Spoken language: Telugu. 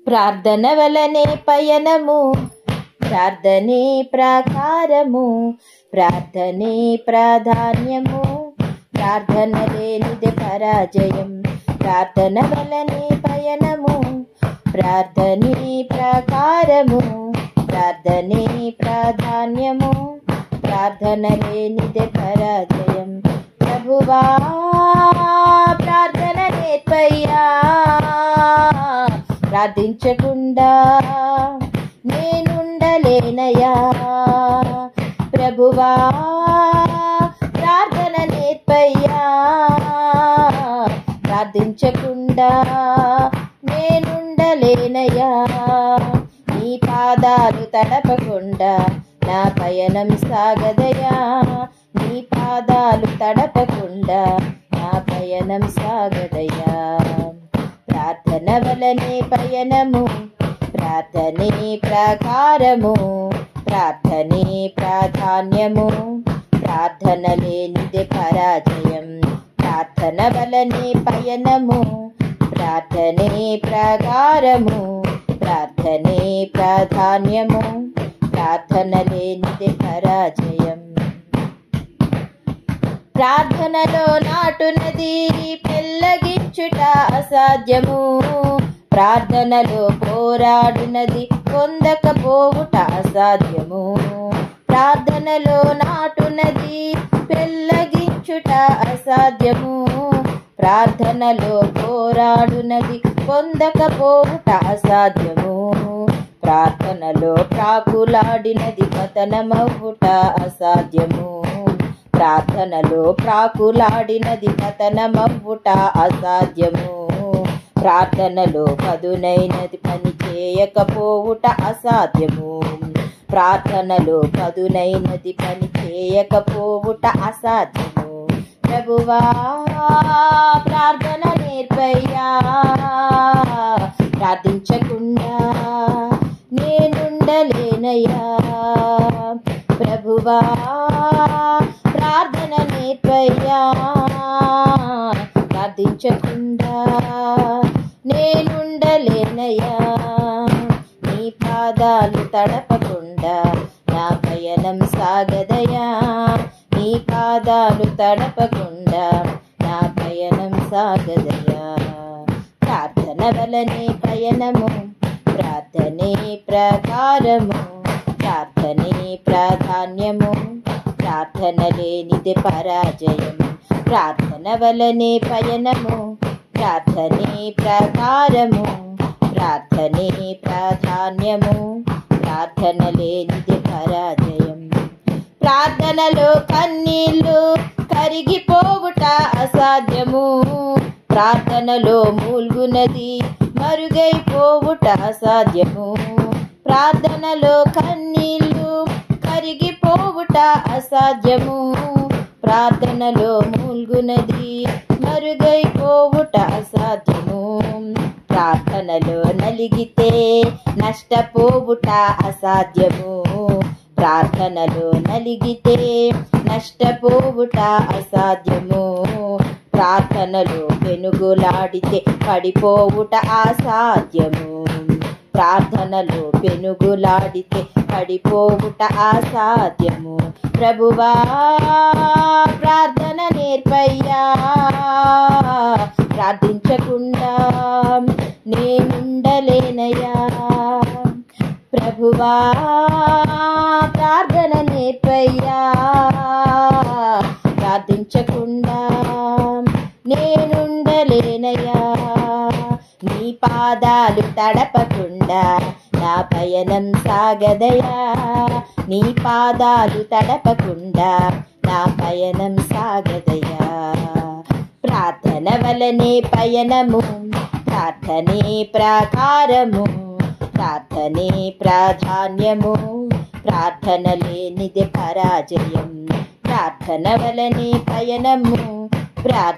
ప్రార్థన వలనే పయనము, ప్రార్థనే ప్రాకారము, ప్రార్థనే ప్రాధాన్యము, ప్రార్థన లేనిదే పరాజయం. ప్రార్థన వలనే పయనము, ప్రార్థనే ప్రాకారము, ప్రార్థనే ప్రాధాన్యము, ప్రార్థన లేనిదే పరాజయం. ప్రభువా ప్రార్థన నేర్పయ్యా, ప్రార్థించకుండా నేనుండలేనయ్యా. ప్రభువా ప్రార్థన నేర్పయ్యా, ప్రార్థించకుండా నేనుండలేనయ్యా. నీ పాదాలు తడపకుండా నా పయనం సాగదయా, నీ పాదాలు తడపకుండా నా పయనం సాగదయా. ప్రార్థన వలనే పయనము, ప్రార్థనే ప్రాకారము, ప్రార్థనే ప్రాధాన్యము, ప్రార్థన లేనిదే పరాజయం. ప్రార్థన వలనే పయనము, ప్రార్థనే ప్రాకారము, ప్రార్థనే ప్రాధాన్యము, ప్రార్థన లేనిదే పరాజయం. ప్రార్థనలో నాటునది పెళ్ళగించుట అసాధ్యము, ప్రార్థనలో పోరాడునది పొందకపోవుట అసాధ్యము. ప్రార్థనలో నాటునది పెళ్ళగించుట అసాధ్యము, ప్రార్థనలో పోరాడునది పొందకపోవుట అసాధ్యము. ప్రార్థనలో ప్రాకులాడినది పతనమవుట అసాధ్యము, ప్రార్థనలో ప్రాకులాడినది పతనమవ్వుట అసాధ్యము. ప్రార్థనలో పదునైనది పని చేయకపోవుట అసాధ్యము, ప్రార్థనలో పదునైనది పని చేయకపోవుట అసాధ్యము. ప్రభువా ప్రార్థన నేర్పయ్యా, ప్రార్థించకుండా నేనుండలేనయ్యా. ప్రభువా ప్రార్థన నేర్పయ్యా, ప్రార్థించకుండా నేనుండలేనయ్యా. నీ పాదాలు తడపకుండా నా పయనం సాగదయా, నీ పాదాలు తడపకుండా నా పయనం సాగదయా. ప్రార్థన వలనే పయనము, ప్రార్థనే ప్రాకారము, ప్రార్థనే ప్రాధాన్యము, ప్రార్థన లేనిదే పరాజయం. ప్రార్థన వలనే పయనము, ప్రార్థనే ప్రాకారము, ప్రార్థనే ప్రాధాన్యము, ప్రార్థన లేనిదే పరాజయం. ప్రార్థనలో కన్నీళ్ళు కరిగిపోవుట అసాధ్యము, ప్రార్థనలో మూల్గునది మరుగైపోవుట అసాధ్యము. ప్రార్థనలో కన్నీళ్ళు కరిగిపోవుట అసాధ్యము, ప్రార్థనలో మూల్గునది మరుగైపోవుట అసాధ్యము. ప్రార్థనలో నలిగితే నష్టపోవుట అసాధ్యము, ప్రార్థనలో నలిగితే నష్టపోవుట అసాధ్యము. ప్రార్థనలో పెనుగులాడితే పడిపోవుట అసాధ్యము, ప్రార్థనలో పెనుగులాడితే పడిపోవుట అసాధ్యము. ప్రభువా ప్రార్థన నేర్పయ్యా, ప్రార్థించకుండా నేనుండలేనయ్యా. ప్రభువా ప్రార్థన నేర్పయ్యా, ప్రార్థించకుండా నేనుండలేనయ్యా. నీ పాదాలు తడపకుండా నా పయనం సాగదయా, నీ పాదాలు తడపకుండా నా పయనం సాగదయా. ప్రార్థన వలనే పయనము, ప్రార్థనే ప్రాకారము, ప్రార్థనే ప్రాధాన్యము, ప్రార్థన లేనిదే పరాజయం. ప్రార్థన వలనే పయనము,